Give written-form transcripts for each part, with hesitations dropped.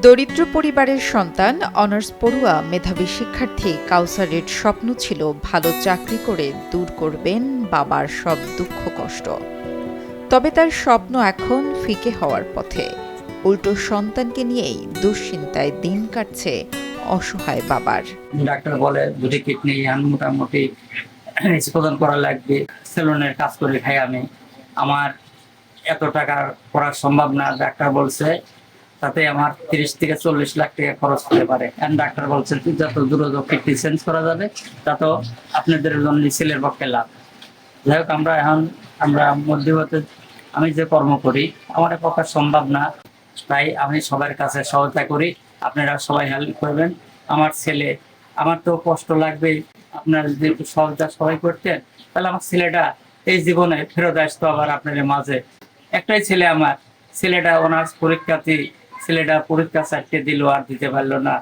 দরিদ্র পরিবারের সন্তান অনার্স পড়ুয়া মেধাবী শিক্ষার্থী কাউসারের স্বপ্ন ছিল ভালো চাকরি করে দূর করবেন বাবার সব দুঃখ কষ্ট। তবে তার স্বপ্ন এখন ফিকে হওয়ার পথে। উল্টো সন্তানকে নিয়েই দুশ্চিন্তায় দিন কাটছে অসহায় বাবার। ডাক্তার বলে দুটি কিডনি মোটামুটি প্রদান করা লাগবে। সেলুনের কাজ করে খাই আমি, আমার এত টাকা করা সম্ভব না। ডাক্তার বলছে তাতে আমার 30 থেকে 40 লাখ টাকা খরচ হতে পারে। ডাক্তার বলছে যত দ্রুত কিডনি চেঞ্জ করা যাবে তত আপনাদের জন্য ছেলের পক্ষে লাভ। যাই হোক, আমরা মধ্যবর্তী আমি যে কর্ম করি আমার পক্ষে সম্ভব না, তাই আমি সবার কাছে সহায়তা করি। আপনারা সবাই হেল্প করবেন। আমার ছেলে, আমার তো কষ্ট লাগবে, আপনারা যদি একটু সহায়তা সবাই করতেন তাহলে আমার ছেলেটা এই জীবনে ফেরত আসতো আবার আপনাদের মাঝে। একটাই ছেলে আমার, ছেলেটা অনার্স পরীক্ষার্থী, ছেলেটা পরীক্ষা 4টে দিল আর দিতে পারলো না।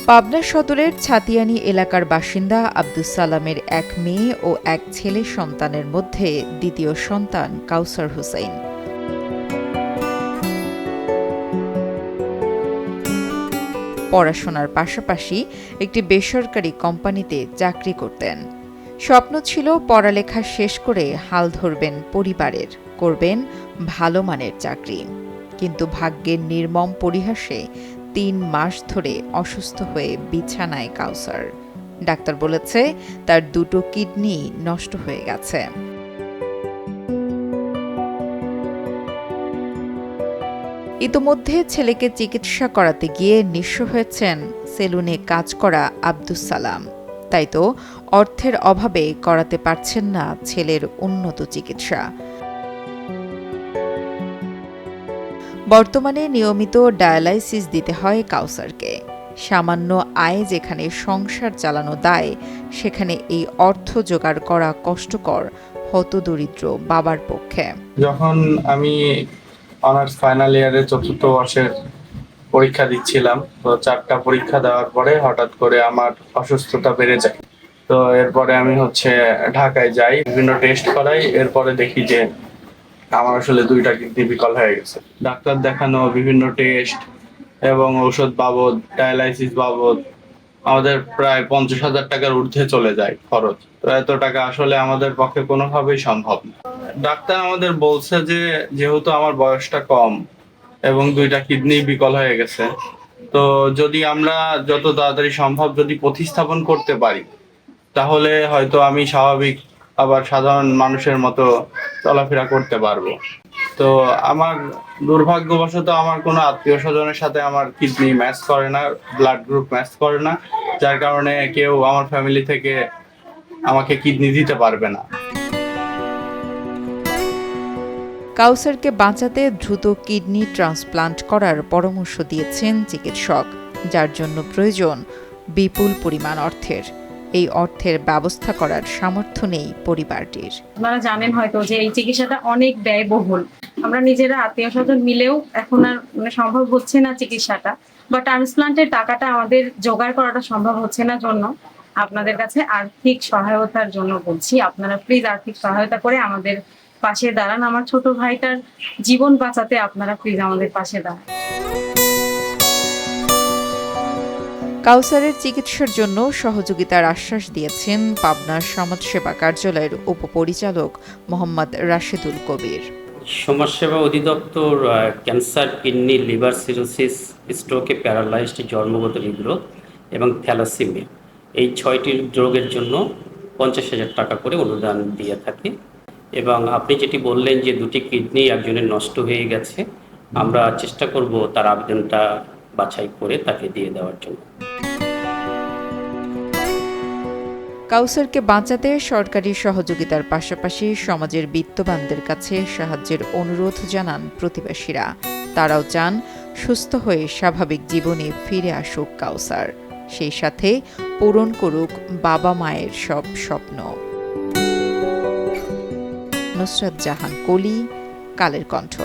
পাবনা সদরের ছাতিয়ানী এলাকার বাসিন্দা আব্দুস সালামের এক মেয়ে ও এক ছেলে সন্তানের মধ্যে দ্বিতীয় সন্তান কাউসার হোসেন। পড়াশোনার পাশাপাশি একটি বেসরকারি কোম্পানিতে চাকরি করতেন। স্বপ্ন ছিল পড়ালেখা শেষ করে হাল ধরবেন পরিবারের, করবেন ভালো মানের চাকরি। কিন্তু ভাগ্যের নির্মম পরিহাসে 3 মাস ধরে অসুস্থ হয়ে বিছানায় কাউসার। ডাক্তার বলেছে তার 2টো কিডনি নষ্ট হয়ে গেছে। ইতোমধ্যে ছেলেকে চিকিৎসা করাতে গিয়ে নিঃস্ব হয়েছেন সেলুনে কাজ করা আব্দুস সালাম। তাই তো অর্থের অভাবে করাতে পারছেন না ছেলের উন্নত চিকিৎসা। বর্তমানে নিয়মিত ডায়ালাইসিস দিতে হয় কাউসারকে। সামান্য আয় যেখানে সংসার চালানো দায়, সেখানে এই অর্থ জোগাড় করা কষ্টকর হতদরিদ্র বাবার পক্ষে। যখন আমি অনার্স ফাইনাল ইয়ারে 4র্থ বর্ষের পরীক্ষা দিচ্ছিলাম, তো 4টা পরীক্ষা দেওয়ার পরে হঠাৎ করে আমার অসুস্থতা বেড়ে যায়। তো এরপরে আমি ঢাকায় যাই, বিভিন্ন টেস্ট করাই। এরপরে দেখি যে আমার আসলে 2টা কিডনি বিকল হয়ে গেছে। ডাক্তার দেখানো, বিভিন্ন টেস্ট এবং ঔষধ বাবদ, ডায়ালাইসিস বাবদ আমাদের প্রায় 50,000 টাকার ঊর্ধ্বে চলে যায় খরচ। তো এত টাকা আসলে আমাদের পক্ষে কোনোভাবেই সম্ভব না। ডাক্তার আমাদের বলছে যে যেহেতু আমার বয়সটা কম এবং 2টা কিডনি বিকল হয়ে গেছে, তো যদি আমরা যত তাড়াতাড়ি সম্ভব যদি প্রতিস্থাপন করতে পারি তাহলে হয়তো আমি স্বাভাবিক আবার সাধারণ মানুষের মতো চলাফেরা করতে পারবো। তো আমার দুর্ভাগ্যবশত আমার কোনো আত্মীয় স্বজনের সাথে আমার কিডনি ম্যাচ করে না, ব্লাড গ্রুপ ম্যাচ করে না, যার কারণে কেউ আমার ফ্যামিলি থেকে আমাকে কিডনি দিতে পারবে না। কাউসারকে বাঁচাতে দ্রুত কিডনি ট্রান্সপ্লান্ট করার পরামর্শ দিয়েছেন চিকিৎসক, যার জন্য প্রয়োজন বিপুল পরিমাণ অর্থের। এই অর্থের ব্যবস্থা করার সামর্থ্য নেই পরিবারটির। আপনারা জানেন হয়তো যে এই চিকিৎসাটা অনেক ব্যয়বহুল। আমরা নিজেরা আত্মীয় স্বজন মিলেও এখন আর সম্ভব হচ্ছে না চিকিৎসাটা, বা ট্রান্সপ্লান্টের টাকাটা আমাদের জোগাড় করাটা সম্ভব হচ্ছে না। জন্য আপনাদের কাছে আর্থিক সহায়তার জন্য বলছি, আপনারা প্লিজ আর্থিক সহায়তা করে আমাদের পাশে দাঁড়ান। আমার ছোট ভাইটার জীবন বাঁচাতে আপনারা প্লিজ আমাদের পাশে দাঁড়ান। কাউসারের চিকিৎসার জন্য সহযোগিতার আশ্বাস দিয়েছেন পাবনার সমাজসেবা কার্যালয়ের উপপরিচালক মোহাম্মদ রাশেদুল কবির। সমাজসেবা অধিদপ্তর ক্যান্সার, কিডনি, লিভার সিরোসিস, স্ট্রোকে, প্যারালাইজড, জন্মগত হৃদরোগ এবং থ্যালাসেমিয়া, এই 6টি রোগের জন্য 50,000 টাকা করে অনুদান দিয়ে থাকে। এবং আপনি যেটি বললেন যে 2টি কিডনি একজনের নষ্ট হয়ে গেছে, আমরা চেষ্টা করব তার আবেদনটা বাছাই করে তাকে দিয়ে দেওয়ার জন্য। কাউসারকে বাঁচাতে সরকারি সহযোগিতার পাশাপাশি সমাজের বিত্তবানদের কাছে সাহায্যের অনুরোধ জানান প্রতিবেশীরা। তারাও চান সুস্থ হয়ে স্বাভাবিক জীবনে ফিরে আসুক কাউসার, সেই সাথে পূরণ করুক বাবা মায়ের সব স্বপ্ন। নুসরাত জাহান কলি, কালের কণ্ঠ।